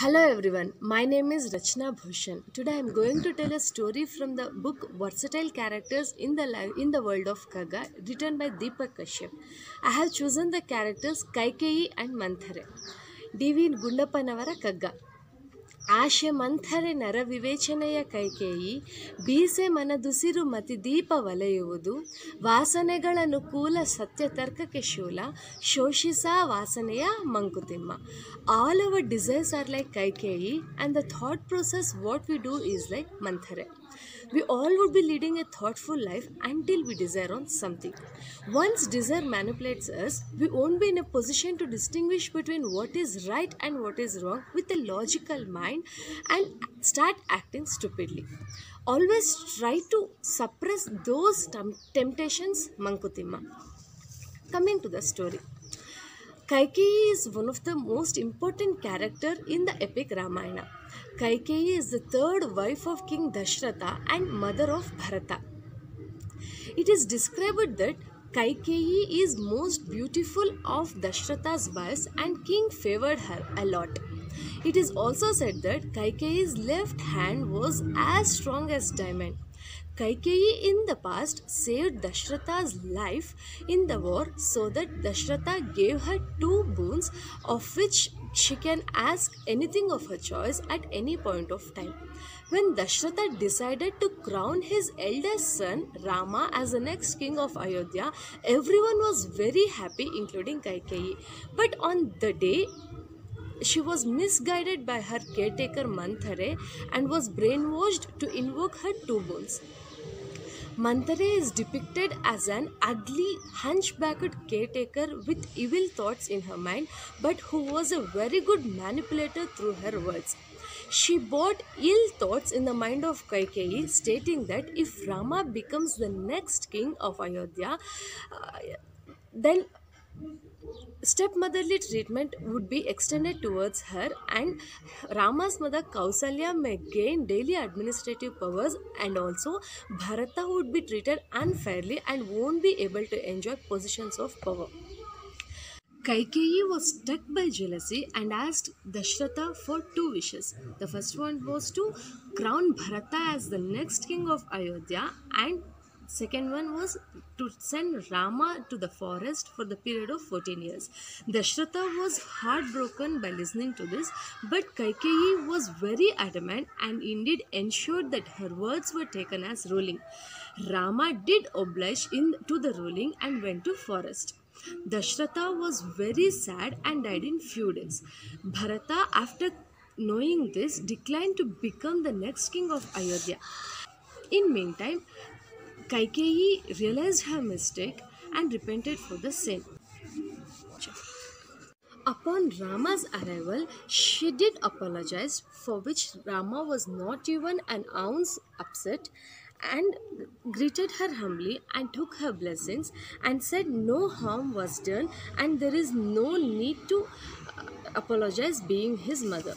Hello everyone, my name is Rachna Bhushan. Today I am going to tell a story from the book Versatile Characters in the World of Kagga, written by Deepak Kashyap. I have chosen the characters Kaikeyi and Manthare. D.V. Gundapanavara Kagga. ಆಶೆ ಮಂಥರೆ ನರವಿವೇಚನೆಯ ಕೈಕೇಯಿ ಬೀಸೆ ಮನದುಸಿರು ಮತಿ ದೀಪ ವಲಯುವುದು ವಾಸನೆಗಳನುಕೂಲ ಸತ್ಯತರ್ಕಕ್ಕೆ ಶೂಲ ಶೋಷಿಸ ವಾಸನೆಯ Mankutimma. All our desires are like Kaikeyi and the thought process what we do is like Manthare. We all would be leading a thoughtful life until we desire on something. Once desire manipulates us, we won't be in a position to distinguish between what is right and what is wrong with a logical mind and start acting stupidly. Always try to suppress those temptations, Mankutimma. Coming to the story. Kaikeyi is one of the most important character in the epic Ramayana. Kaikeyi is the third wife of King Dashratha and mother of Bharata. It is described that Kaikeyi is most beautiful of Dashratha's wives and king favored her a lot. It is also said that Kaikeyi's left hand was as strong as diamond. Kaikeyi in the past saved Dashratha's life in the war so that Dashratha gave her two boons of which she can ask anything of her choice at any point of time. When Dashratha decided to crown his eldest son Rama as the next king of Ayodhya, everyone was very happy including Kaikeyi. But on the day she was misguided by her caretaker Manthare and was brainwashed to invoke her two boons. Manthare is depicted as an ugly, hunchbacked caretaker with evil thoughts in her mind, but who was a very good manipulator through her words. She brought ill thoughts in the mind of Kaikeyi, stating that if Rama becomes the next king of Ayodhya, then stepmotherly treatment would be extended towards her and Rama's mother Kausalya may gain daily administrative powers, and also Bharata would be treated unfairly and won't be able to enjoy positions of power. Kaikeyi was struck by jealousy and asked Dashratha for two wishes. The first one was to crown Bharata as the next king of Ayodhya, and second one was to send Rama to the forest for the period of 14 years. Dashratha was heartbroken by listening to this, but Kaikeyi was very adamant and indeed ensured that her words were taken as ruling. Rama did oblige to the ruling and went to forest. Dashratha was very sad and died in few days. Bharata, after knowing this, declined to become the next king of Ayodhya. In meantime, Kaikeyi realized her mistake and repented for the same. Upon Rama's arrival, she did apologize, for which Rama was not even an ounce upset and greeted her humbly and took her blessings and said no harm was done and there is no need to apologize, being his mother.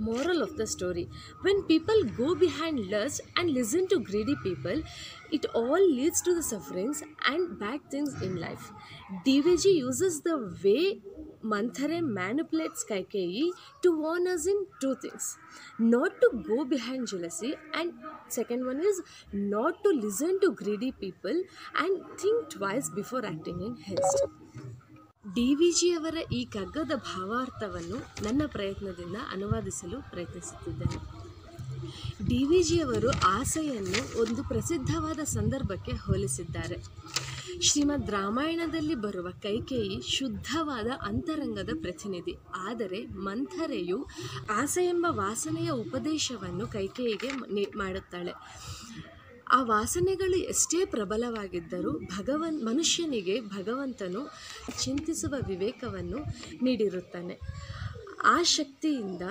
Moral of the story: when people go behind lust and listen to greedy people, it all leads to the sufferings and bad things in life. DVG uses the way Manthare manipulates Kaikeyi to warn us in two things: not to go behind jealousy, and second one is not to listen to greedy people and think twice before acting in haste. DVG ಅವರ ಈ ಕಗ್ಗದ ಭಾವಾರ್ಥವನ್ನು ನನ್ನ ಪ್ರಯತ್ನದಿಂದ ಅನುವಾದಿಸಲು ಪ್ರಯತ್ನಿಸುತ್ತಿದ್ದೇನೆ. DVG ಅವರು ಆಸೆಯನ್ನು ಒಂದು ಪ್ರಸಿದ್ಧವಾದ ಸಂದರ್ಭಕ್ಕೆ ಹೋಲಿಸಿದ್ದಾರೆ. ಶ್ರೀಮದ್ ರಾಮಾಯಣದಲ್ಲಿ ಬರುವ ಕೈಕೇಯಿ ಶುದ್ಧವಾದ ಅಂತರಂಗದ ಪ್ರತಿನಿಧಿ. ಆದರೆ ಮಂಥರೆಯು ಆಸೆ ಎಂಬ ವಾಸನೆಯ ಉಪದೇಶವನ್ನು ಕೈಕೇಯಿಗೆ ಮಾಡುತ್ತಾಳೆ. ಆ ವಾಸನೆಗಳು ಎಷ್ಟೇ ಪ್ರಬಲವಾಗಿದ್ದರೂ ಮನುಷ್ಯನಿಗೆ ಭಗವಂತನು ಚಿಂತಿಸುವ ವಿವೇಕವನ್ನು ನೀಡಿರುತ್ತಾನೆ. ಆ ಶಕ್ತಿಯಿಂದ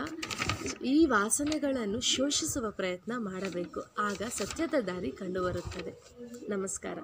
ಈ ವಾಸನೆಗಳನ್ನು ಶೋಷಿಸುವ ಪ್ರಯತ್ನ ಮಾಡಬೇಕು. ಆಗ ಸತ್ಯದ ದಾರಿ ಕಂಡುಬರುತ್ತದೆ. ನಮಸ್ಕಾರ.